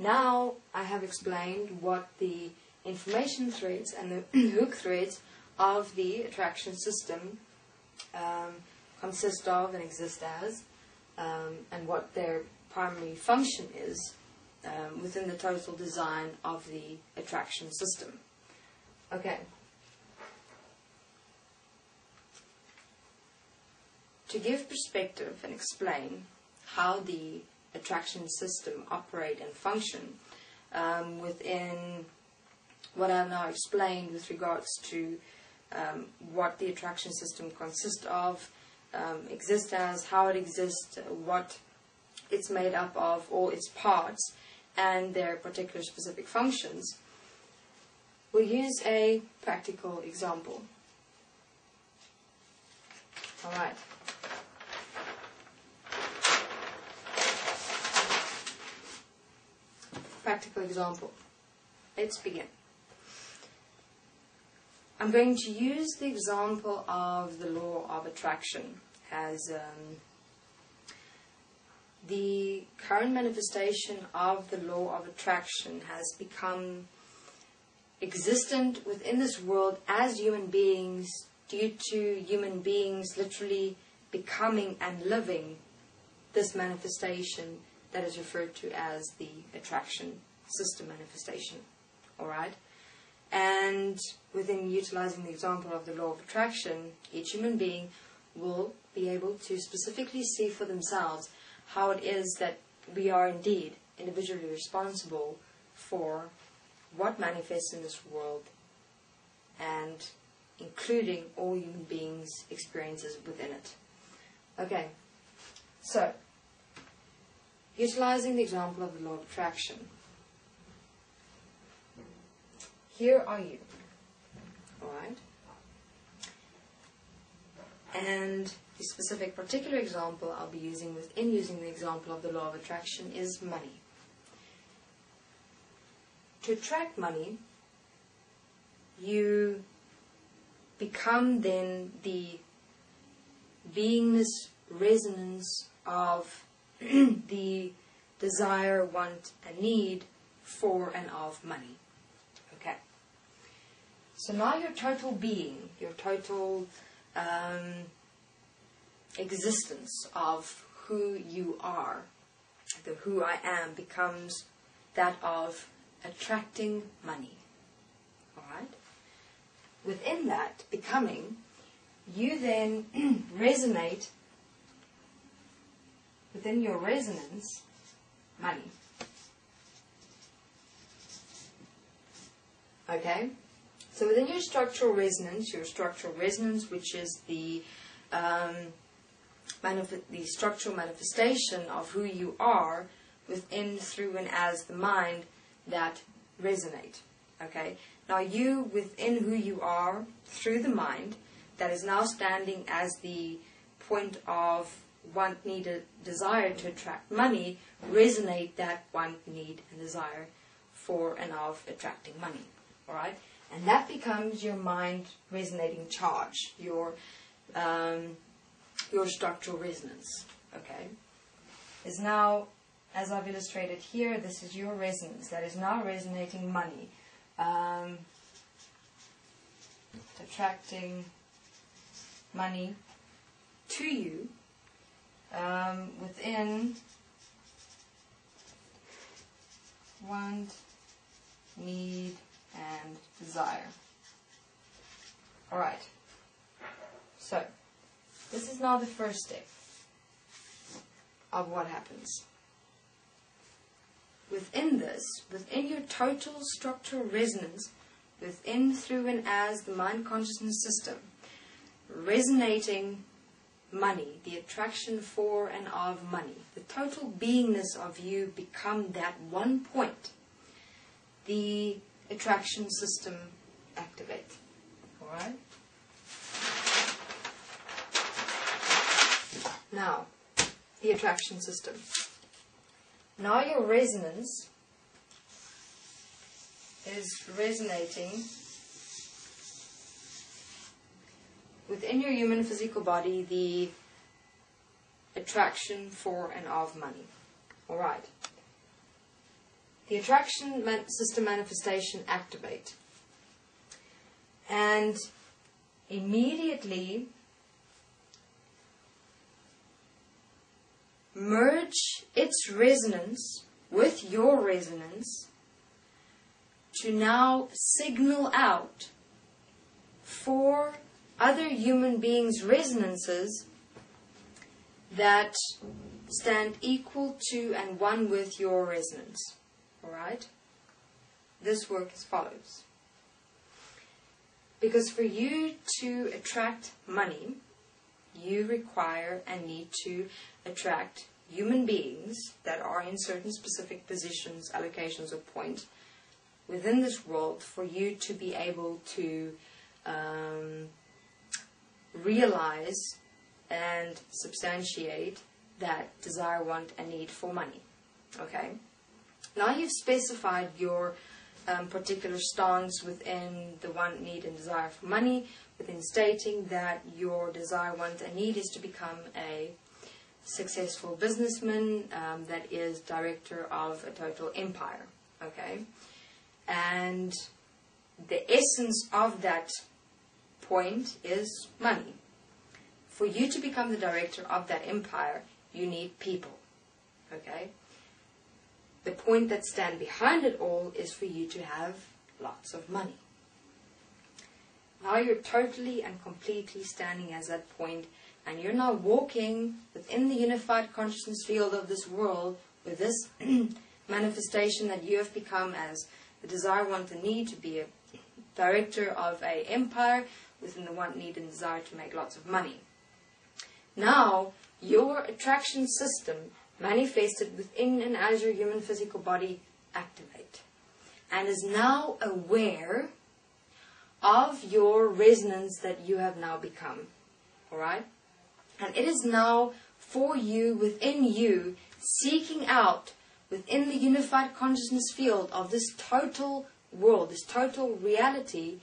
Now I have explained what the information threads and the hook threads of the attraction system consist of and exist as, and what their primary function is within the total design of the attraction system. Okay. To give perspective and explain how the attraction system operate and function within what I've now explained with regards to what the attraction system consists of, exists as, how it exists, what it's made up of, all its parts, and their particular specific functions, we'll use a practical example. Alright. Practical example. Let's begin. I'm going to use the example of the law of attraction as the current manifestation of the law of attraction has become existent within this world as human beings due to human beings literally becoming and living this manifestation that is referred to as the attraction system manifestation. Alright? And within utilizing the example of the law of attraction, each human being will be able to specifically see for themselves how it is that we are indeed individually responsible for what manifests in this world, and including all human beings' experiences within it. Okay, so utilizing the example of the law of attraction. Here are you. Alright? And the specific particular example I'll be using within using the example of the law of attraction is money. To attract money, you become then the beingness resonance of the desire, want, and need for and of money. Okay. So now your total being, your total existence of who you are, the who I am, becomes that of attracting money. Alright? Within that becoming, you then resonate within your resonance, money. Okay? So within your structural resonance, which is the structural manifestation of who you are within, through, and as the mind that resonate. Okay? Now you, within who you are, through the mind, that is now standing as the point of want, need, desire to attract money, resonate that want, need, and desire for and of attracting money. Alright? And that becomes your mind resonating charge, your structural resonance. Okay? Is now, as I've illustrated here, this is your resonance that is now resonating money. Attracting money to you within want, need, and desire. Alright. So, this is now the first step of what happens. Within this, within your total structural resonance, within, through, and as the mind consciousness system, resonating money, the attraction for and of money, the total beingness of you become that one point, the attraction system activate. Alright? Now, the attraction system. Now your resonance is resonating within your human physical body, the attraction for and of money. Alright. the attraction system manifestation activate. And immediately merge its resonance with your resonance to now signal out for other human beings' resonances that stand equal to and one with your resonance. Alright? This work as follows. Because for you to attract money, you require and need to attract human beings that are in certain specific positions, allocations, or points within this world for you to be able to realize and substantiate that desire, want, and need for money. Okay? Now you've specified your particular stance within the want, need, and desire for money, within stating that your desire, want, and need is to become a successful businessman that is director of a total empire. Okay? And the essence of that point is money. For you to become the director of that empire, you need people. Okay? The point that stands behind it all is for you to have lots of money. Now you're totally and completely standing as that point, and you're now walking within the unified consciousness field of this world with this manifestation that you have become as the desire, want, and need to be a director of an empire within the want, need, and desire to make lots of money. Now, your attraction system manifested within and as your human physical body activate and is now aware of your resonance that you have now become. Alright? And it is now for you, within you, seeking out within the unified consciousness field of this total world, this total reality,